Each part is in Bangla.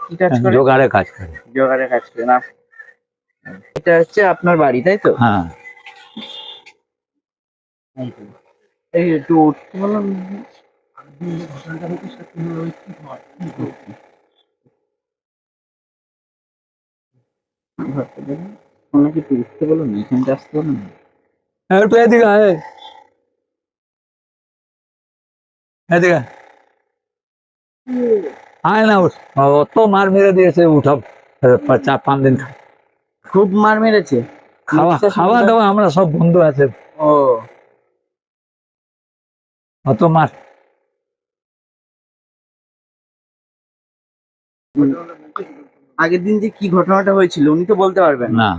কি কাজ করে? জোগাড়ে কাজ করে। জোগাড়ে কাজ করে না? এটা হচ্ছে আপনার বাড়ি তাই তো? হ্যাঁ। এই একটু উঠতে বললাম। ঘটনাটা হচ্ছে সত্যি ওই কি হয় ঘরটা দেখুন। ওনাকে একটু উঠতে বলুন না, এখানটা আসতে বলুন না। একটু এদিকে আয়, এদিকে আয় না, উঠ। অত মার মেরে দিয়েছে, উঠা 4-5 দিন। খুব মার মেরেছে? খাওয়া মুখটা খাওয়া শুনতে- দাওয়া আমরা সব বন্ধু আছে, ও অত মার। আগের দিন যে কি ঘটনাটা হয়েছিল উনি তো বলতে পারবেন না। না।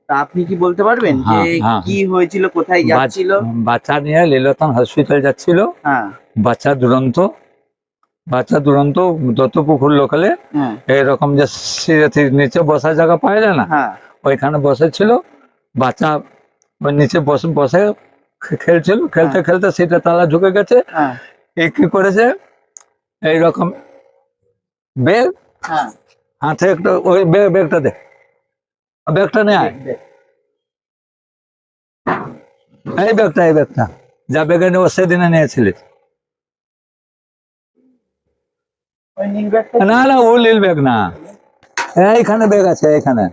তা আপনি কি বলতে পারবেন যে হ্যাঁ, হ্যাঁ। কি হয়েছিল, কোথায় যাচ্ছিল? বাচ্চা নিয়ে লীলতন হসপিটাল যাচ্ছিল। হ্যাঁ বাচ্চা দুরন্ত, দত্তপুকুর লোকালে হ্যাঁ এইরকম যে সিঁড়ির নিচে বসার জায়গা পায় না, হ্যাঁ ওইখানে বসেছিল। বাচ্চা ওই নিচে বসে বসে খেলছিল, খেলতে খেলতে সেটা তালা ঢুকে গেছে। হ্যাঁ এ কি করেছে, এইরকম বেগ হ্যাঁ হাতে একটু, ওই ব্যাগটা দে, ব্যাগটা নিয়ে আয়, এই ব্যাগটা যা ব্যাগে নেবো সেদিনে নিয়েছিলিস। ওই নীল ব্যাগটা না না, ও নীল ব্যাগ না, এইখানে ব্যাগ আছে, এইখানে।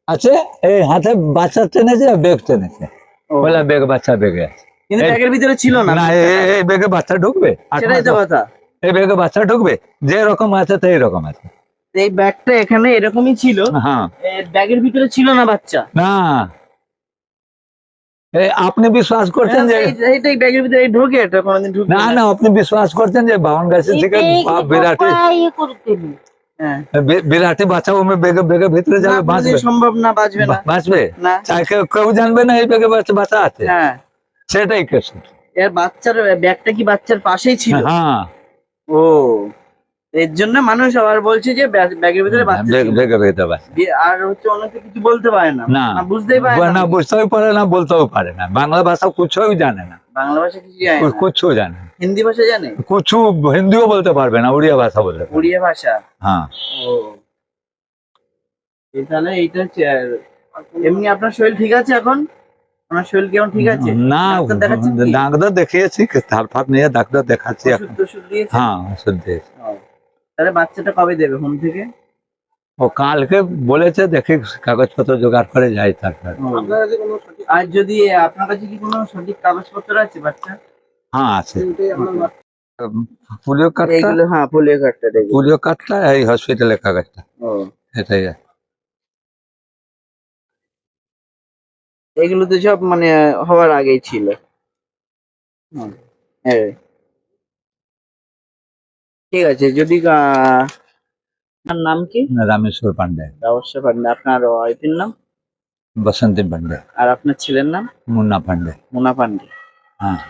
আছে, এই হাতে বাচ্চা টেনেছে, ব্যাগ টেনেছে, ও, বলে ব্যাগ, বাচ্চা ব্যাগে আছে। কিন্তু এই- ব্যাগের ভিতরে ছিল না। না, এই ব্যাগে বাচ্চা ঢুকবে? সেটাই তো কথা। এই ব্যাগে বাচ্চা ঢুকবে? যে রকম আছে সেই রকম আছে। এই ব্যাগটা এখানে এরকমই ছিল, হ্যাঁ। ব্যাগের ভিতরে ছিল না বাচ্চা। না, এই আপনি বিশ্বাস করছেন যে, এইটাই ব্যাগের ভিতরে ঢোকে, এটা কোনোদিন ঢুকবে না না। না, আপনি বিশ্বাস করছেন যে বামনগাছি থেকে বিরাটি হ্যাঁ, বিরাটি বাচ্চা ওমে বেগে বেগে ভিতরে না, যাবে, কোনোদিন বাঁচবে? সম্ভব না, বাঁচবে না। বাঁচবে না। চাই কেউ জানবে না এই বেগে বাচ্চা আছে। হ্যাঁ, সেটাই কেস। এর বাচ্চার ব্যাগটা কি বাচ্চার পাশেই ছিল? হ্যাঁ, ও, এর জন্য মানুষ আবার বলছে যে ব্যাগের ভিতরে বাচ্চা ছিল। বেগে বেগে বাচ্চা। আর হচ্ছে অনেকে কিছু বলতে পারে না, না, না বুঝতেই পারে না না। বুঝতেও পারে না, বলতেও পারে না, বাংলা ভাষা কুছই জানে না, বাংলা ভাষা কিছু জানে না, কুছু জানে না, হিন্দি ভাষা জানে, কুছু হিন্দিও বলতে পারবে না, উড়িয়া ভাষা বলতে পারবে। উড়িয়া ভাষা। হ্যাঁ। ও, তাহলে এইটা হচ্ছে এমনি আপনার শরীর ঠিক আছে এখন? আপনার শরীর কেমন, ঠিক আছে? না, ডাক্তার দেখাচ্ছেন কি? ডাক্তার দেখিয়েছি, ধার ফার নিয়ে ডাক্তার দেখাচ্ছি এখন। ওষুধ টষুধ দিয়েছে? হ্যাঁ, ওষুধ দিয়েছি। তাহলে বাচ্চাটা কবে দেবে হোম থেকে? ও কালকে বলেছে, দেখি কাগজপত্র জোগাড় করে যাই তারপর। আর যদি আপনার কাছে কি কোনো সঠিক কাগজপত্র আছে বাচ্চা? হ্যাঁ, আছে। পোলিও কার্ডটা, এইগুলো, হ্যাঁ, পোলিও কার্ডটা দেখুন। পোলিও কার্ডটা, এই হসপিটালের কাগজটা, ও, এটাই আছে। এগুলো তো সব মানে হওয়ার আগেই ছিল। হ্যাঁ, ঠিক আছে। যদি আপনার নাম কি? রামেশ্বর পান্ডে। অবশ্য পারেন। আপনার ওয়াইফের নাম? বসন্তী পান্ডে। আর আপনার ছেলের নাম? মুন্না পান্ডে। মোনা পান্ডে। হ্যাঁ।